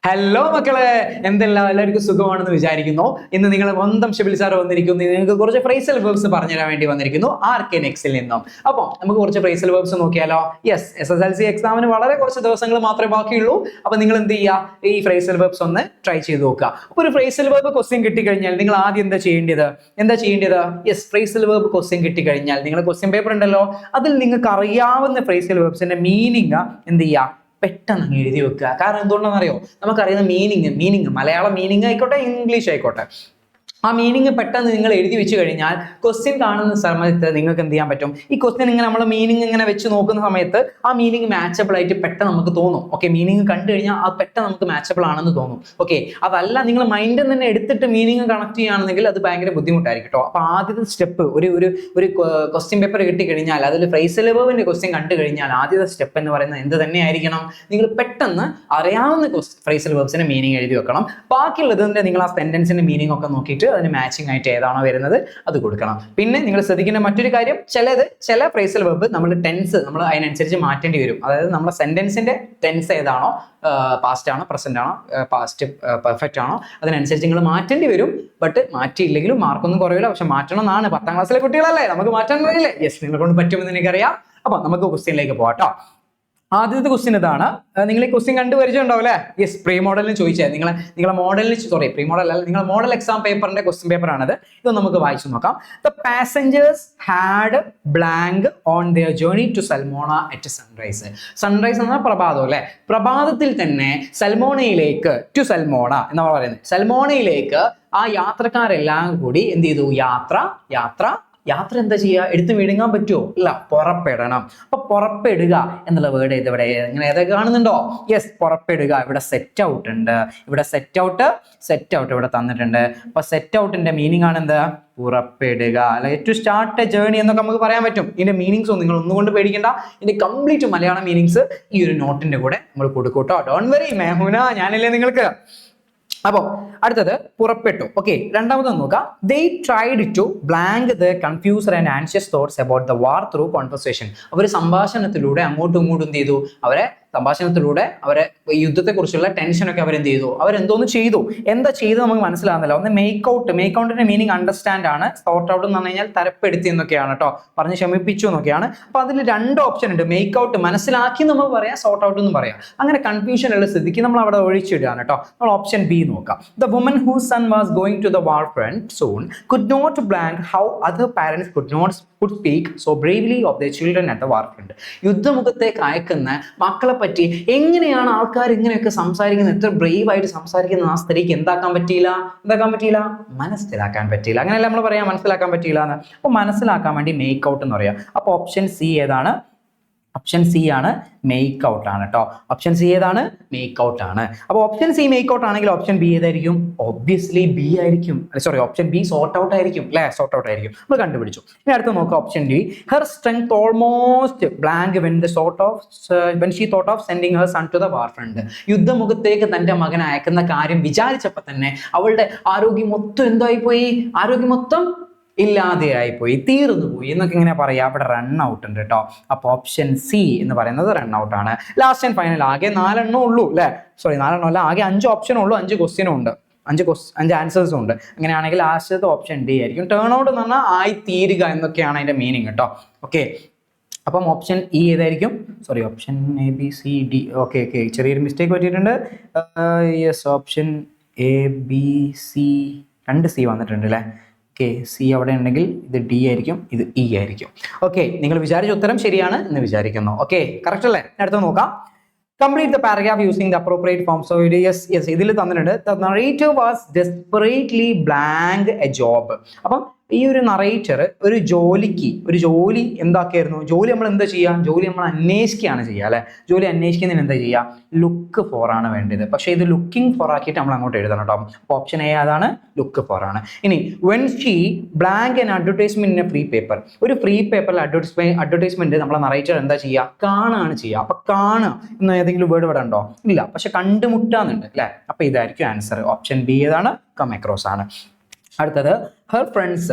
Hello മക്കളെ, എന്തെല്ലാം എല്ലാവർക്കും സുഖമാണെന്ന് വിചാരിക്കുന്നു. ഇന്ന് നിങ്ങൾ സ്വന്തം ഷിബിൽ സാർ വന്നിരിക്കുന്നു. നിങ്ങൾക്ക് കുറച്ച് ഫ്രേസൽ വെർബ്സ് പറഞ്ഞുതരാൻ വേണ്ടി വന്നിരിക്കുന്നു RK-Next-ൽ നിന്നും. അപ്പോൾ നമുക്ക് കുറച്ച് ഫ്രേസൽ വെർബ്സ് നോക്കിയാലോ? യെസ്, SSLC എക്സാമിന് വളരെ കുറച്ച് ദിവസങ്ങൾ മാത്രമേ ബാക്കിയുള്ളൂ. അപ്പോൾ നിങ്ങൾ എന്ത് ചെയ്യുക, ഈ ഫ്രേസൽ വെർബ്സ് ഒന്ന് ട്രൈ ചെയ്ത് നോക്കുക. അപ്പോൾ ഒരു ഫ്രേസൽ വെർബ് ക്വസ്റ്റ്യൻ കിട്ടിക്കഴിഞ്ഞാൽ നിങ്ങൾ ആദ്യം എന്താ ചെയ്യേണ്ടത്? യെസ്, ഫ്രേസൽ വെർബ് ക്വസ്റ്റ്യൻ കിട്ടിക്കഴിഞ്ഞാൽ നിങ്ങളുടെ ക്വസ്റ്റ്യൻ പേപ്പർ ഉണ്ടല്ലോ, അതിൽ നിങ്ങൾക്ക് അറിയാവുന്ന ഫ്രേസൽ വെർബ്സിന്റെ മീനിങ് എന്ത് ചെയ്യുക, പെട്ടെന്ന് അങ്ങ് എഴുതി വെക്കുക. കാരണം എന്തുകൊണ്ടാണെന്നറിയോ, നമുക്കറിയുന്ന മീനിങ് മലയാളം മീനിങ് ആയിക്കോട്ടെ, ഇംഗ്ലീഷ് ആയിക്കോട്ടെ, ആ മീനിങ് പെട്ടെന്ന് നിങ്ങൾ എഴുതി വെച്ച് കഴിഞ്ഞാൽ ക്വസ്റ്റ്യൻ കാണുന്ന സമയത്ത് നിങ്ങൾക്ക് എന്ത് ചെയ്യാൻ പറ്റും, ഈ ക്വസ്റ്റ്യൻ ഇങ്ങനെ നമ്മൾ മീനിങ് ഇങ്ങനെ വെച്ച് നോക്കുന്ന സമയത്ത് ആ മീനിങ് മാച്ചബിൾ ആയിട്ട് പെട്ടെന്ന് നമുക്ക് തോന്നും. ഓക്കെ, മീനിങ് കണ്ടു കഴിഞ്ഞാൽ അത് പെട്ടെന്ന് നമുക്ക് മാച്ചബിൾ ആണെന്ന് തോന്നും. ഓക്കെ, അതല്ല നിങ്ങൾ മൈൻഡിൽ തന്നെ എടുത്തിട്ട് മീനിങ് കണക്ട് ചെയ്യുകയാണെങ്കിൽ അത് ഭയങ്കര ബുദ്ധിമുട്ടായിരിക്കും കേട്ടോ. അപ്പോൾ ആദ്യത്തെ സ്റ്റെപ്പ് ഒരു ക്വസ്റ്റ്യൻ പേപ്പർ കിട്ടിക്കഴിഞ്ഞാൽ അതിൽ ഫ്രേസൽ വെർബിന്റെ ക്വസ്റ്റ്യൻ കണ്ടു കഴിഞ്ഞാൽ ആദ്യത്തെ സ്റ്റെപ്പ് എന്ന് പറയുന്നത് എന്ത് തന്നെയായിരിക്കണം, നിങ്ങൾ പെട്ടെന്ന് അറിയാവുന്ന ഫ്രേസൽ വെർബ്സിന്റെ മീനിങ് എഴുതി വെക്കണം. ബാക്കിയുള്ളതിന്റെ നിങ്ങൾ ആ സെന്റൻസിന്റെ മീനിങ് ഒക്കെ നോക്കിയിട്ട് അതിന് മാച്ചിങ് ആയിട്ട് ഏതാണോ വരുന്നത് അത് കൊടുക്കണം. പിന്നെ നിങ്ങൾ ശ്രദ്ധിക്കേണ്ട മറ്റൊരു കാര്യം, ചില ഫ്രേസൽ വെർബ് നമ്മൾ ടെൻസ് നമ്മൾ അതിനനുസരിച്ച് മാറ്റേണ്ടി വരും. അതായത് നമ്മുടെ സെന്റൻസിന്റെ ടെൻസ് ഏതാണോ, പാസ്റ്റ് ആണോ, പ്രസന്റ് ആണോ, പാസ്റ്റ് പെർഫെക്റ്റ് ആണോ, അതിനനുസരിച്ച് നിങ്ങൾ മാറ്റേണ്ടി വരും. ബട്ട് മാറ്റിയില്ലെങ്കിലും മാർക്കൊന്നും കുറയില്ല. പക്ഷെ മാറ്റണം എന്നാണ്, 10ാം ക്ലാസ്സിലെ കുട്ടികളല്ലേ, നമുക്ക് മാറ്റാൻ കഴിയില്ലേ? യെസ്, നിങ്ങളെ കൊണ്ട് പറ്റുമെന്ന് എനിക്കറിയാം. അപ്പൊ നമുക്ക് ക്വസ്റ്റ്യനിലേക്ക് പോകാട്ടോ. ആദ്യത്തെ ക്വസ്റ്റ്യൻ ഇതാണ്. നിങ്ങൾ ഈ ക്വസ്റ്റ്യൻ കണ്ടു പരിചയമുണ്ടാവും അല്ലേ? യെസ്, പ്രീ മോഡലിന് ചോദിച്ചത് നിങ്ങളെ മോഡൽ എക്സാം പേപ്പറിന്റെ ക്വസ്റ്റ്യൻ പേപ്പർ ആണത്. ഇത് നമുക്ക് വായിച്ചു നോക്കാം. The passengers had blank on their journey to Salmona at sunrise. Sunrise എന്ന പ്രഭാതം അല്ലെ, പ്രഭാതത്തിൽ തന്നെ സൽമോണയിലേക്ക്, ടു സൽമോണ എന്നാ പറയുന്നത്, സൽമോണയിലേക്ക് ആ യാത്രക്കാരെല്ലാം കൂടി എന്ത് ചെയ്തു, യാത്ര എന്താ ചെയ്യുക, എടുത്ത് വിഴുങ്ങാൻ പറ്റുമോ? ഇല്ല, പുറപ്പെടണം. അപ്പൊ പുറപ്പെടുക എന്നുള്ള വേർഡ് ഇവിടെ ഇങ്ങനെ ഏതൊക്കെ കാണുന്നുണ്ടോ? യെസ്, പുറപ്പെടുക. ഇവിടെ സെറ്റ് ഔട്ട് ഉണ്ട്, ഇവിടെ സെറ്റ് ഔട്ട് ഇവിടെ തന്നിട്ടുണ്ട്. അപ്പൊ സെറ്റ് ഔട്ടിന്റെ മീനിങ് ആണ് എന്ത്, പുറപ്പെടുക അല്ലെ, ടു സ്റ്റാർട്ട് എ ജേർണി എന്നൊക്കെ നമുക്ക് പറയാൻ പറ്റും. ഇതിന്റെ മീനിങ്സ് ഒന്നും നിങ്ങൾ ഒന്നുകൊണ്ട് പേടിക്കേണ്ട, ഇതിന്റെ കംപ്ലീറ്റ് മലയാളം മീനിങ്സ് ഈ ഒരു നോട്ടിന്റെ കൂടെ നമ്മൾ കൊടുക്കൂട്ടോ. ഡോണ്ട് വെറി മെഹുന, ഞാനില്ലേ നിങ്ങൾക്ക്. അപ്പോ അടുത്തത് പുറപ്പെട്ടു. ഓക്കെ, രണ്ടാമത് നോക്കാം. They tried to blank the confused and anxious thoughts about the war through conversation. അവർ സംഭാഷണത്തിലൂടെ അങ്ങോട്ടും ഇങ്ങോട്ടും എന്ത് ചെയ്തു, അവരെ യുദ്ധത്തെക്കുറിച്ചുള്ള ടെൻഷനൊക്കെ അവരെന്ത് ചെയ്തു, അവരെന്തോന്ന് ചെയ്തു. എന്താ ചെയ്ത് നമുക്ക് മനസ്സിലാകുന്നില്ല. ഒന്ന് മേക്ക് ഔട്ടിന്റെ മീനിങ് അണ്ടർസ്റ്റാൻഡ് ആണ്. സോർട്ട് ഔട്ട് എന്ന് പറഞ്ഞു കഴിഞ്ഞാൽ തരപ്പെടുത്തി എന്നൊക്കെയാണ് കേട്ടോ, പറഞ്ഞ് ശമിപ്പിച്ചു എന്നൊക്കെയാണ്. അപ്പൊ അതിൽ 2 ഓപ്ഷൻ ഉണ്ട്. മേക്ക് ഔട്ട് മനസ്സിലാക്കി നമ്മൾ പറയാം, സോർട്ട് ഔട്ട് എന്ന് പറയാം. അങ്ങനെ കൺഫ്യൂഷൻ ഉള്ള സ്ഥിതിക്ക് നമ്മൾ അവിടെ ഒഴിച്ചിടുകയാണ് കേട്ടോ. നമ്മൾ ഓപ്ഷൻ ബി നോക്കാം. The woman whose son was going to the war front soon could not blank how other parents could speak so bravely of their children at the war front. യുദ്ധമുഖത്തേക്ക് അയക്കുന്ന മക്കളെ പറ്റി എങ്ങനെയാണ് ആൾക്കാർ ഇങ്ങനെയൊക്കെ സംസാരിക്കുന്നത്, എത്ര ബ്രേവ് ആയിട്ട് സംസാരിക്കുന്ന ആ സ്ത്രീക്ക് എന്താക്കാൻ പറ്റിയില്ല, മനസ്സിലാക്കാൻ പറ്റിയില്ല. അങ്ങനെയല്ല നമ്മൾ പറയാം, മനസ്സിലാക്കാൻ പറ്റിയില്ല എന്ന്. അപ്പോൾ മനസ്സിലാക്കാൻ വേണ്ടി മേക്ക് ഔട്ട് എന്ന് പറയാം. അപ്പോൾ ഓപ്ഷൻ സി ഏതാണ്? ഓപ്ഷൻ സി ആണ്, മേക്ക് ഔട്ട് ആണ് കേട്ടോ. ഓപ്ഷൻ സി ഏതാണ്? മേക്ക് ഔട്ട് ആണ്. അപ്പോൾ ഓപ്ഷൻ സി മേക്ക് ഔട്ട് ആണെങ്കിൽ ഓപ്ഷൻ ബി ഏതായിരിക്കും? ഒബ്വിയസ്ലി ബി ആയിരിക്കും. ഓപ്ഷൻ ബി സോർട്ട് ഔട്ട് ആയിരിക്കും അല്ലെ, സോർട്ട് ഔട്ട് ആയിരിക്കും. നമ്മൾ കണ്ടുപിടിച്ചു. ഇനി അടുത്ത് നോക്കാം option D. Her strength almost blank when she thought of sending her son to the war front. യുദ്ധമുഖത്തേക്ക് തന്റെ മകനെ അയക്കുന്ന കാര്യം വിചാരിച്ചപ്പോൾ തന്നെ അവളുടെ ആരോഗ്യം മൊത്തം ഇല്ലാതെയായി പോയി, തീർന്നു പോയി എന്നൊക്കെ ഇങ്ങനെ പറയാം. അവിടെ റൺ ഔട്ട് ഉണ്ട് കേട്ടോ. അപ്പൊ ഓപ്ഷൻ സി എന്ന് പറയുന്നത് റൺ ഔട്ട് ആണ്. ലാസ്റ്റ് ആൻഡ് ഫൈനൽ ആകെ 4 ഉള്ളൂ അല്ലെ, 4 അല്ല, ആകെ 5 ഓപ്ഷനും ഉള്ളൂ, 5 ക്വസ്റ്റ്യനും ഉണ്ട്, 5 ആൻസേഴ്സും ഉണ്ട്. അങ്ങനെയാണെങ്കിൽ ലാസ്റ്റത്തെ ഓപ്ഷൻ ഡി ആയിരിക്കും. ടേൺ ഔട്ട് എന്ന് പറഞ്ഞാൽ ആയി തീരുക എന്നൊക്കെയാണ് അതിന്റെ മീനിങ് കേട്ടോ. ഓക്കെ, അപ്പം ഓപ്ഷൻ ഇ ഏതായിരിക്കും? Option A B C D. Okay, ചെറിയൊരു മിസ്റ്റേക്ക് പറ്റിയിട്ടുണ്ട്. Yes, option A B C 2 C വന്നിട്ടുണ്ട് അല്ലേ. ഓക്കെ, സി അവിടെ ഉണ്ടെങ്കിൽ ഇത് ഡി ആയിരിക്കും, ഇത് ഇ ആയിരിക്കും. ഓക്കെ, നിങ്ങൾ വിചാരിച്ച ഉത്തരം ശരിയാണ് എന്ന് വിചാരിക്കുന്നു. ഓക്കെ, കറക്റ്റ് അല്ലേ? അടുത്ത നോക്കാം. Complete the paragraph using the appropriate form. So yes, ഇതിൽ തന്നിട്ടുണ്ട്. The narrator was desperately blank A job. അപ്പം ഈ ഒരു നറേറ്റർ ഒരു ജോലി എന്താക്കിയായിരുന്നു? ജോലി നമ്മൾ എന്താ ചെയ്യുക? ജോലി നമ്മൾ അന്വേഷിക്കുകയാണ് ചെയ്യുക അല്ലെ. ജോലി അന്വേഷിക്കുന്നതിന് എന്താ ചെയ്യുക? ലുക്ക് ഫോർ ആണ് വേണ്ടത്. പക്ഷേ ഇത് ലുക്കിംഗ് ഫോർ ആക്കിയിട്ട് നമ്മൾ അങ്ങോട്ട് എഴുതണം കേട്ടോ. അപ്പോൾ ഓപ്ഷൻ എ അതാണ്, ലുക്ക് ഫോർ ആണ്. ഇനി when she blank an advertisement in A free paper. ഒരു ഫ്രീ പേപ്പറിൽ അഡ്വർടൈസ്മെന്റ് നമ്മളെ നറേറ്റർ എന്താ ചെയ്യുക? കാണുകയാണ് ചെയ്യുക. അപ്പൊ കാണുക എന്ന് ഏതെങ്കിലും വേർഡ് ഇവിടെ ഉണ്ടോ? ഇല്ല, പക്ഷെ കണ്ടുമുട്ടാന്നുണ്ട് അല്ലെ. അപ്പൊ ഇതായിരിക്കും ആൻസർ. ഓപ്ഷൻ ബി ഏതാണ്? കം അക്രോസ് ആണ്. അടുത്തത് ഹെർ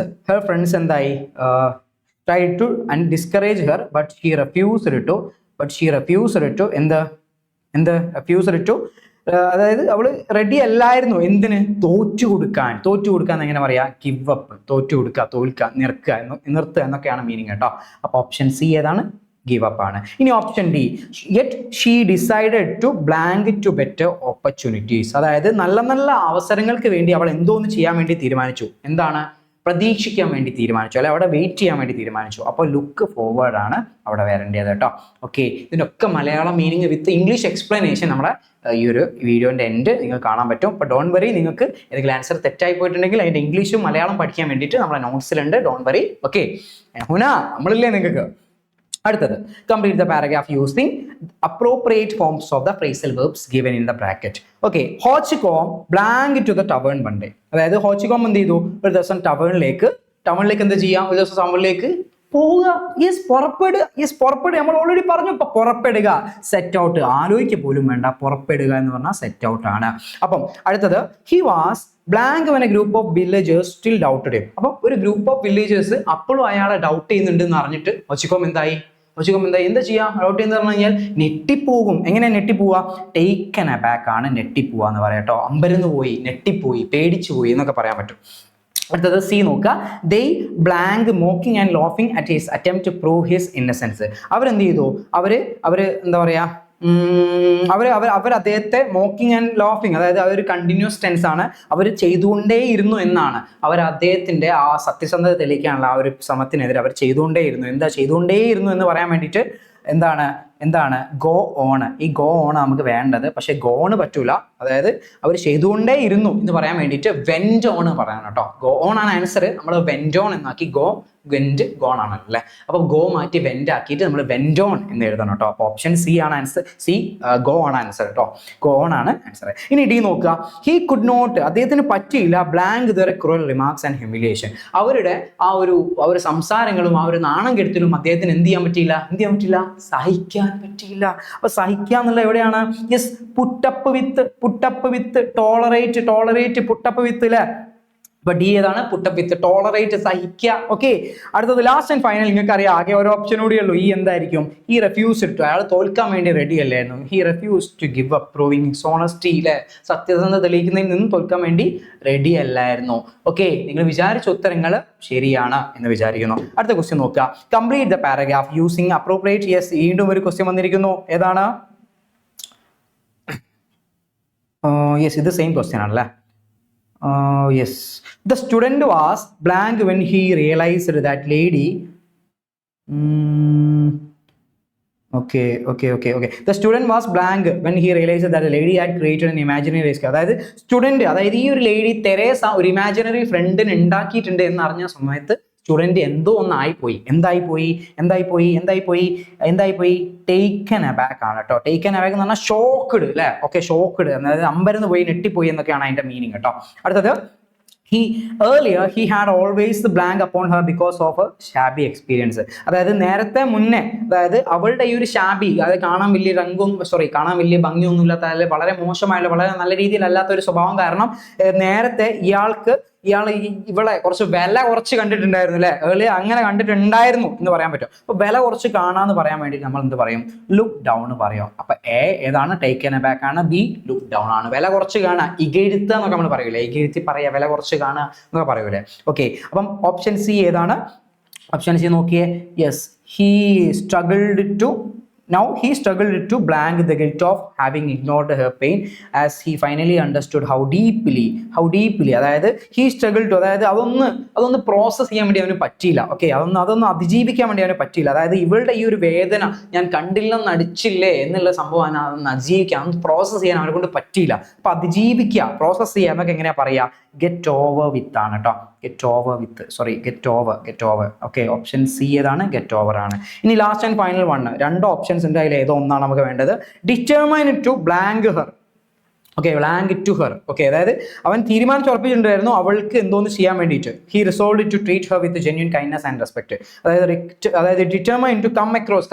ഫ്രണ്ട്സ് എന്തായി? Try to and discourage her but she refused to refused to അതായത് അവള് റെഡി അല്ലായിരുന്നു എന്തിന്, തോറ്റു കൊടുക്കാൻ എങ്ങനെ പറയാ, ഗിവ് അപ്പ്, തോറ്റു കൊടുക്കുക, തോൽക്കുക, നിർത്തുക എന്നൊക്കെയാണ് മീനിങ് കേട്ടോ. അപ്പൊ ഓപ്ഷൻ സി ഏതാണ്, ഗിവ് അപ്പ് ആണ്. ഇനി option D, yet she decided to blank to better opportunities. അതായത് നല്ല നല്ല അവസരങ്ങൾക്ക് വേണ്ടി അവൾ എന്തോന്ന് ചെയ്യാൻ വേണ്ടി തീരുമാനിച്ചു, എന്താണ്, പ്രതീക്ഷിക്കാൻ വേണ്ടി തീരുമാനിച്ചു, അല്ലെ അവിടെ വെയിറ്റ് ചെയ്യാൻ വേണ്ടി തീരുമാനിച്ചു. അപ്പോൾ ലുക്ക് ഫോർവേഡ് ആണ് അവിടെ വരേണ്ടത് കേട്ടോ. ഓക്കെ, ഇതിനൊക്കെ Malayalam meaning with English explanation നമ്മുടെ ഈ ഒരു വീഡിയോന്റെ എൻഡ് നിങ്ങൾക്ക് കാണാൻ പറ്റും. അപ്പോൾ ഡോണ്ട് വറി, നിങ്ങൾക്ക് ഏതെങ്കിലും ആൻസർ തെറ്റായി പോയിട്ടുണ്ടെങ്കിൽ അതിന്റെ ഇംഗ്ലീഷും മലയാളം പഠിക്കാൻ വേണ്ടിയിട്ട് നമ്മുടെ നോട്ട്സിലുണ്ട്, ഡോണ്ട് വറി. ഓക്കെ, ഹുന നമ്മളില്ലേ നിങ്ങൾക്ക്. അടുത്തത്, complete the paragraph using appropriate forms of the phrasal verbs given in the bracket. Okay, Hochicom blank to the tavern one day. അതായത് ഹോച്ചിക്കോം എന്ത് ചെയ്തു, ഒരു ദിവസം ടവേണിലേക്ക് എന്താ ചെയ്യാം, ഒരു ദിവസം ടവേണിലേക്ക് പോവുക. യെസ്, പുറപ്പെടുക. നമ്മൾ ഓൾറെഡി പറഞ്ഞു, ഇപ്പൊ പുറപ്പെടുക, സെറ്റ് ഔട്ട്, ആലോചിക്ക പോലും വേണ്ട, പുറപ്പെടുക എന്ന് പറഞ്ഞാൽ സെറ്റ് ഔട്ട് ആണ്. അപ്പം അടുത്തത്, he was blank when a group of villagers still doubted him. അപ്പം ഒരു ഗ്രൂപ്പ് ഓഫ് വില്ലേജേഴ്സ് അപ്പോഴും അയാളെ ഡൗട്ട് ചെയ്യുന്നുണ്ട് എന്ന് അറിഞ്ഞിട്ട് ഹോച്ചിക്കോം എന്താ ചെയ്യാ, ഡൗട്ട് ചെയ്യുന്നത് പറഞ്ഞു കഴിഞ്ഞാൽ ഞെട്ടിപ്പോകും. എങ്ങനെ ഞെട്ടിപ്പോവാ, ടേക്കൻ അബാക്ക് ആണ് ഞെട്ടിപ്പോവാ എന്ന് പറയാം കേട്ടോ. അമ്പരന്ന് പോയി, ഞെട്ടിപ്പോയി, പേടിച്ചു പോയി എന്നൊക്കെ പറയാൻ പറ്റും. അടുത്തത് സി നോക്കുക, they blank mocking and laughing at his attempt to prove his innocence. അവരെന്ത് ചെയ്തു, അവര് എന്താ പറയാ, അവർ അദ്ദേഹത്തെ മോക്കിംഗ് ആൻഡ് ലോഫിംഗ്, അതായത് അതൊരു കണ്ടിന്യൂസ് ടെൻസ് ആണ്, അവർ ചെയ്തുകൊണ്ടേയിരുന്നു എന്നാണ്. അവർ അദ്ദേഹത്തിന്റെ ആ സത്യസന്ധത തെളിയിക്കാനുള്ള ആ ഒരു ശ്രമത്തിനെതിരെ അവർ ചെയ്തുകൊണ്ടേയിരുന്നു എന്ന് പറയാൻ വേണ്ടിയിട്ട് എന്താണ് ഗോ ഓൺ. ഈ ഗോ ഓൺ നമുക്ക് വേണ്ടത്, പക്ഷെ ഗോണ് പറ്റൂല. അതായത് അവർ ചെയ്തുകൊണ്ടേ ഇരുന്നു എന്ന് പറയാൻ വേണ്ടിയിട്ട് വെന്റ് ഓൺ പറയണം കേട്ടോ. ഗോ ഓൺ ആണ് ആൻസർ, നമ്മൾ വെന്റ് ഓൺ എന്നാക്കി, ഗോൺ ആണല്ലോ അല്ലെ. അപ്പൊ ഗോ മാറ്റി വെന്റ് ആക്കിയിട്ട് നമ്മൾ വെന്റ് ഓൺ എന്ന് എഴുതണം കേട്ടോ. അപ്പൊ ഓപ്ഷൻ സി ആണ് ആൻസർ, ഗോ ആണ് ആൻസർ കേട്ടോ. ഗോ ഓൺ ആണ് ആൻസർ. ഇനി ഡി നോക്കുക, ഹി കുഡ് നോട്ട്, അദ്ദേഹത്തിന് പറ്റിയില്ല blank there cruel remarks and humiliation. അവരുടെ ആ ഒരു സംസാരങ്ങളും ആ ഒരു നാണം കെടുത്തലും അദ്ദേഹത്തിന് എന്ത് ചെയ്യാൻ പറ്റിയില്ല, സഹിക്കാൻ പറ്റിയില്ല. അപ്പൊ സഹിക്കുക എന്നുള്ള എവിടെയാണ്, യെസ്, പുട്ടപ്പ് വിത്ത് ടോളറേറ്റ് പുട്ടപ്പ് വിത്ത് അല്ലെ. അപ്പൊ ഡി ഏതാണ്, പുട്ടപ്പ് വിത്ത് ടോളറേറ്റ്, സഹിക്കുക. ഓക്കെ, അടുത്തത് ലാസ്റ്റ് ആൻഡ് ഫൈനൽ, നിങ്ങൾക്ക് അറിയാം ആകെ ഒരു ഓപ്ഷൻ കൂടിയേ ഉള്ളൂ. ഈ എന്തായിരിക്കും, ഹി റെഫ്യൂസ്ഡ് ടു, അയാൾ തോൽക്കാൻ വേണ്ടി റെഡി അല്ലായിരുന്നു. He refused to give up proving his honesty, അല്ലെ, സത്യസന്ധത തെളിയിക്കുന്നതിൽ നിന്നും തോൽക്കാൻ വേണ്ടി റെഡി അല്ലായിരുന്നു. ഓക്കെ, നിങ്ങൾ വിചാരിച്ച ഉത്തരങ്ങൾ ശരിയാണ് എന്ന് വിചാരിക്കുന്നു. അടുത്ത ക്വസ്റ്റ്യൻ നോക്കുക, complete the paragraph using appropriate. Yes, വീണ്ടും ഒരു ക്വസ്റ്റ്യൻ വന്നിരിക്കുന്നു. ഏതാണ്, യെസ്, ഇത് സെയിം ക്വസ്റ്റ്യൻ ആണല്ലേ. Yes, the student was blank when he realized that lady. Okay. The student was blank when he realized that a lady had created an imaginary risk. അതായത് student, അതായത് ഈ ഒരു lady Teresa ഒരു imaginary ഫ്രണ്ടിന് ഉണ്ടാക്കിയിട്ടുണ്ട് എന്ന് അറിഞ്ഞ സമയത്ത് സ്റ്റുഡന്റ് എന്തോ ഒന്നായിപ്പോയി. എന്തായിപ്പോയി, ടേക്കൻ അബാക്ക് ആണ് കേട്ടോ. ടേക്കൻ അബാക്ക് എന്ന് പറഞ്ഞാൽ ഷോക്ക്ഡ് അല്ലെ. ഓക്കെ, ഷോക്ക്ഡ്, അതായത് അമ്പരന്ന് പോയി, ഞെട്ടിപ്പോയി എന്നൊക്കെയാണ് അതിന്റെ മീനിങ് കേട്ടോ. അടുത്തത്, earlier he had always the blank upon her because of a shabby experience. അതായത് നേരത്തെ മുന്നേ, അതായത് അവളുടെ ഈ ഒരു ഷാബി, അതായത് കാണാൻ വലിയ ഭംഗിയൊന്നും ഇല്ലാത്ത, വളരെ മോശമായുള്ള, വളരെ നല്ല രീതിയിലല്ലാത്ത ഒരു സ്വഭാവം കാരണം നേരത്തെ ഇവളെ കുറച്ച് കണ്ടിട്ടുണ്ടായിരുന്നു അല്ലെ. ഏർലിയർ അങ്ങനെ കണ്ടിട്ടുണ്ടായിരുന്നു എന്ന് പറയാൻ പറ്റും. അപ്പൊ വില കുറച്ച് കാണാന്ന് പറയാൻ വേണ്ടി നമ്മൾ എന്ത് പറയും, ലുക്ക് ഡൗൺ പറയും. അപ്പൊ എ ഏതാണ്, ടേക്കൻ അബാക്ക് ആണ്. ബി ലുക്ക് ഡൗൺ ആണ്. വില കുറച്ച് കാണുക, ഇകഴ്ത്തുക എന്നൊക്കെ നമ്മൾ പറയൂലേ, ഇകഴ്ത്തി പറയാ, വില കുറച്ച് കാണുക എന്നൊക്കെ പറയൂലേ. ഓക്കെ, അപ്പം ഓപ്ഷൻ സി ഏതാണ്, ഓപ്ഷൻ സി നോക്കിയേ. Yes, he struggled to blank the guilt of having ignored her pain as he finally understood how deeply അതായത് he struggled to, അതായത് അതൊന്ന് പ്രോസസ് ചെയ്യാൻ വേണ്ടി അവന് പറ്റിയില്ല. ഓക്കെ, അതൊന്ന് അതിജീവിക്കാൻ വേണ്ടി അവന് പറ്റിയില്ല. അതായത് ഇവളുടെ ഈ ഒരു വേദന ഞാൻ കണ്ടില്ലെന്ന് നടിച്ചില്ലേ എന്നുള്ള സംഭവം അതൊന്ന് അതിജീവിക്കാൻ, അതൊന്ന് പ്രോസസ് ചെയ്യാൻ അവനെ കൊണ്ട് പറ്റിയില്ല. അപ്പൊ അതിജീവിക്കുക, പ്രോസസ് ചെയ്യുക എന്നൊക്കെ എങ്ങനെയാ പറയാ, ഗെറ്റ് ഓവർ വിത്ത് ആണ് കേട്ടോ. Get over. Okay, option C ഏതാണ്, ഗെറ്റ് ഓവർ ആണ്. ഇനി ലാസ്റ്റ് ആൻഡ് ഫൈനൽ വൺ, രണ്ട് ഓപ്ഷൻസ് ഉണ്ട്, അതിൽ ഏതോ ഒന്നാണ് നമുക്ക് വേണ്ടത്. Determine to blank her. Okay, blank to her. Okay, അതായത് അവൻ തീരുമാനിച്ചുറപ്പിച്ചിട്ടുണ്ടായിരുന്നു അവൾക്ക് എന്തോന്ന് ചെയ്യാൻ വേണ്ടിയിട്ട്. He resolve to treat her with genuine kindness and respect. അതായത് ഡിറ്റർമൈൻ ടു കം അക്രോസ്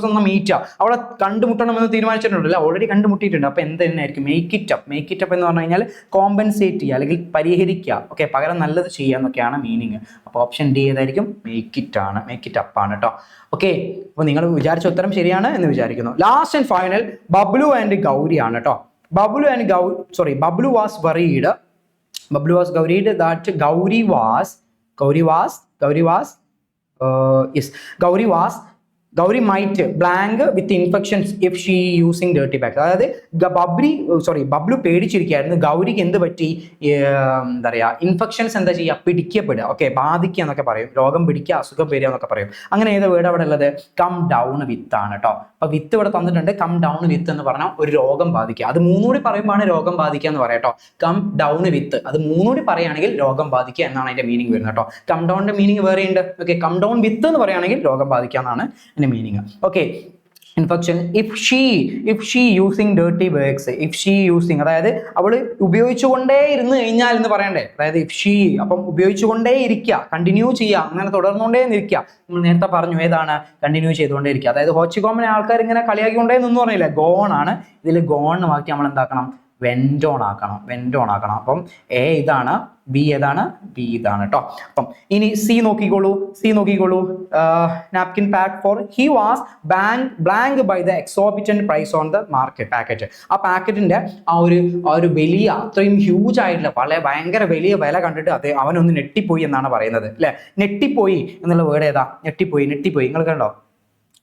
എന്ന മീറ്റ്, അവളെ കണ്ടുമുട്ടണം എന്ന് തീരുമാനിച്ചിട്ടുണ്ടല്ലോ, ഓൾറെഡി കണ്ടുമുട്ടിയിട്ടുണ്ട്. അപ്പൊ എന്ത് തന്നെയായിരിക്കും, മേക്ക് ഇറ്റ് അപ്പ് എന്ന് പറഞ്ഞു കഴിഞ്ഞാൽ കോമ്പൻസേറ്റ് ചെയ്യുക അല്ലെങ്കിൽ പരിഹരിക്കുക. ഓക്കെ, പകരം നല്ലത് ചെയ്യുക എന്നൊക്കെയാണ് മീനിങ്. അപ്പോൾ ഓപ്ഷൻ ഡി ഏതായിരിക്കും, മേക്ക് ഇറ്റ് അപ്പ് ആണ് കേട്ടോ. ഓക്കെ, അപ്പോൾ നിങ്ങൾ വിചാരിച്ച ഉത്തരം ശരിയാണ് എന്ന് വിചാരിക്കുന്നു. Last and final, Bablu and Gauri ആണ് കേട്ടോ. Bablu and Bablu was worried. Bablu was worried that Gauri might blank with infections if she using dirty bags. അതായത് ബബ്ലു പേടിച്ചിരിക്കുകയായിരുന്നു ഗൗരിക്ക് എന്ത് പറ്റി എന്താ പറയുക ഇൻഫെക്ഷൻസ് എന്താ ചെയ്യുക പിടിക്കപ്പെടുക ഓക്കെ ബാധിക്കുക എന്നൊക്കെ പറയും രോഗം പിടിക്കുക അസുഖം വരിക എന്നൊക്കെ പറയും അങ്ങനെ ഏത് വേർഡ് അവിടെ ഉള്ളത് കം ഡൗൺ വിത്ത് ആണ് കേട്ടോ അപ്പൊ വിത്ത് ഇവിടെ തന്നിട്ടുണ്ട് കം ഡൗൺ വിത്ത് എന്ന് പറഞ്ഞാൽ ഒരു രോഗം ബാധിക്കുക അത് മൂന്നുകൂടി പറയുമ്പോഴാണ് രോഗം ബാധിക്കുക എന്ന് പറയാം കേട്ടോ കം ഡൗൺ വിത്ത് അത് മൂന്നുകൂടി പറയുകയാണെങ്കിൽ രോഗം ബാധിക്കുക എന്നാണ് അതിന്റെ മീനിങ് വരുന്നത് കേട്ടോ കം ഡൗണിന്റെ മീനിങ് വേറെ ഉണ്ട് ഓക്കെ കം ഡൗൺ വിത്ത് എന്ന് പറയുകയാണെങ്കിൽ രോഗം ബാധിക്കുക എന്നാണ് അതിന്റെ meaning okay infection if she using dirty bags if she using അതായത് അവൾ ഉപയോഗിച്ചുകൊണ്ടേ ഇരുന്ന് കഴിഞ്ഞാൽ എന്ന് പറയണ്ടേ അതായത് ഇഫ് ഷീ അപ്പം ഉപയോഗിച്ചുകൊണ്ടേ ഇരിക്കുക കണ്ടിന്യൂ ചെയ്യുക അങ്ങനെ തുടർന്നുകൊണ്ടേ ഇരിക്കുക നമ്മൾ നേരത്തെ പറഞ്ഞു ഏതാണ് കണ്ടിന്യൂ ചെയ്തുകൊണ്ടേ ഇരിക്കുക അതായത് ഹോച്ചിക്കോമിനെ ആൾക്കാർ ഇങ്ങനെ കളിയാക്കിക്കൊണ്ടേ നിന്ന് പറഞ്ഞില്ലേ ഗോൺ ആണ് ഇതിൽ ഗോൺ മാറ്റി നമ്മൾ എന്താക്കണം വെൻഡോൺ ആക്കണം അപ്പം എ ഇതാണ് ബി ഏതാണ് ബി ഇതാണ് കേട്ടോ അപ്പം ഇനി സി നോക്കിക്കോളൂ napkin pack for he was blank by the exorbitant price on the market packet ആ പാക്കറ്റിന്റെ ആ ഒരു വലിയ അത്രയും ഹ്യൂജ് ആയിട്ടുള്ള ഭയങ്കര വലിയ വില കണ്ടിട്ട് അത് അവനൊന്ന് ഞെട്ടിപ്പോയി എന്നാണ് പറയുന്നത് അല്ലെ ഞെട്ടിപ്പോയി എന്നുള്ള വേർഡ് ഏതാ ഞെട്ടിപ്പോയി നിങ്ങൾ കണ്ടോ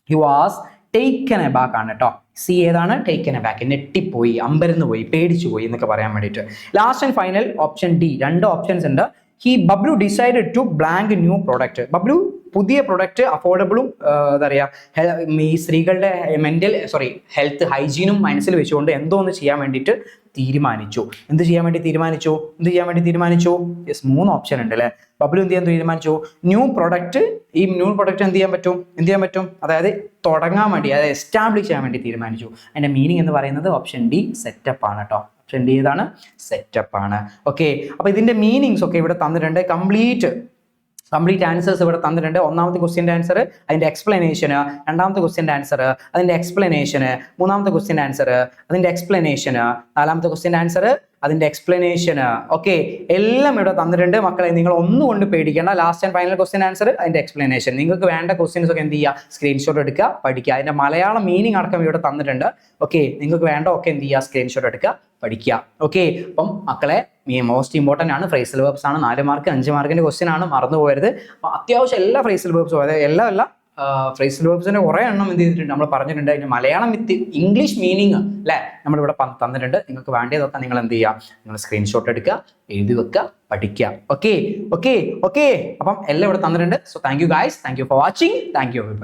he was taken A back ആണ് കേട്ടോ സി ഏതാണ് ടേക്കൻ എ ബാക്ക് ഞെട്ടിപ്പോയി അമ്പരന്ന് പോയി പേടിച്ചു പോയി എന്നൊക്കെ പറയാൻ വേണ്ടിയിട്ട് last and final option D രണ്ട് ഓപ്ഷൻസ് ഉണ്ട് Bablu decided to blank new product Bablu പുതിയ പ്രൊഡക്റ്റ് അഫോർഡബിളും എന്താ പറയുക ഈ സ്ത്രീകളുടെ ഹെൽത്ത് ഹൈജീനും മനസ്സിൽ വെച്ചുകൊണ്ട് എന്തോ ഒന്ന് ചെയ്യാൻ വേണ്ടിയിട്ട് തീരുമാനിച്ചു എന്ത് ചെയ്യാൻ വേണ്ടി തീരുമാനിച്ചു യെസ് 3 ഓപ്ഷൻ ഉണ്ട് അല്ലേ ബബ്ലു എന്ത് ചെയ്യാൻ തീരുമാനിച്ചു ന്യൂ പ്രൊഡക്റ്റ് എന്ത് ചെയ്യാൻ പറ്റും അതായത് തുടങ്ങാൻ വേണ്ടി അതായത് എസ്റ്റാബ്ലിഷ് ചെയ്യാൻ വേണ്ടി തീരുമാനിച്ചു അതിന്റെ മീനിങ് എന്ന് പറയുന്നത് ഓപ്ഷൻ ഡി സെറ്റപ്പ് ആണ് കേട്ടോ ഓപ്ഷൻ ഡി ഏതാണ് സെറ്റപ്പ് ആണ് ഓക്കെ അപ്പൊ ഇതിന്റെ മീനിങ്സ് ഒക്കെ ഇവിടെ തന്നിട്ടുണ്ട് കംപ്ലീറ്റ് ആൻസേഴ്സ് ഇവിടെ തന്നിട്ടുണ്ട് ഒന്നാമത്തെ ക്വസ്റ്റ്യൻ്റെ ആൻസർ അതിന്റെ എക്സ്പ്ലനേഷന് രണ്ടാമത്തെ ക്വസ്റ്റ്യൻ്റെ ആൻസർ അതിന്റെ എക്സ്പ്ലനേഷന് മൂന്നാമത്തെ ക്വസ്റ്റ്യൻ്റെ ആൻസർ അതിന്റെ എക്സ്പ്ലനേഷന് നാലാമത്തെ ക്വസ്റ്റ്യൻ്റെ ആൻസർ അതിന്റെ എക്സ്പ്ലനേഷന് ഓക്കെ എല്ലാം ഇവിടെ തന്നിട്ടുണ്ട് മക്കളെ നിങ്ങൾ ഒന്നുകൊണ്ട് പേടിക്കേണ്ട last and final question answer അതിന്റെ എക്സ്പ്ലനേഷൻ നിങ്ങൾക്ക് വേണ്ട ക്വസ്റ്റ്യൻസ് ഒക്കെ എന്ത് ചെയ്യുക സ്ക്രീൻഷോട്ട് എടുക്കുക പഠിക്കുക അതിന്റെ മലയാളം മീനിങ് അടക്കം ഇവിടെ തന്നിട്ടുണ്ട് ഓക്കെ നിങ്ങൾക്ക് വേണ്ട ഒക്കെ എന്ത് ചെയ്യുക സ്ക്രീൻഷോട്ട് എടുക്കുക പഠിക്കുക ഓക്കെ അപ്പം മക്കളെ മോസ്റ്റ് ഇമ്പോർട്ടൻ്റ് ആണ് ഫ്രേസൽ വെർബ്സ് ആണ് 4 മാർക്ക് 5 മാർക്കിന്റെ ക്വസ്റ്റ്യൻ ആണ് മറന്നു പോകരുത് അപ്പം അത്യാവശ്യം എല്ലാ ഫ്രേസൽ വെർബ്സും അതായത് എല്ലാം ഫ്രേസൽ വെർബ്സിന്റെ കുറേ എണ്ണം എന്ത് ചെയ്തിട്ടുണ്ട് നമ്മൾ പറഞ്ഞിട്ടുണ്ട് അതിന്റെ മലയാളം വിത്ത് ഇംഗ്ലീഷ് മീനിങ് അല്ലേ നമ്മളിവിടെ തന്നിട്ടുണ്ട് നിങ്ങൾക്ക് വേണ്ടതൊക്കെ നിങ്ങൾ എന്ത് ചെയ്യുക നിങ്ങൾ സ്ക്രീൻഷോട്ട് എടുക്കുക എഴുതി വെക്കുക പഠിക്കുക ഓക്കെ അപ്പം എല്ലാം ഇവിടെ തന്നിട്ടുണ്ട് so thank you guys thank you for watching thank you everybody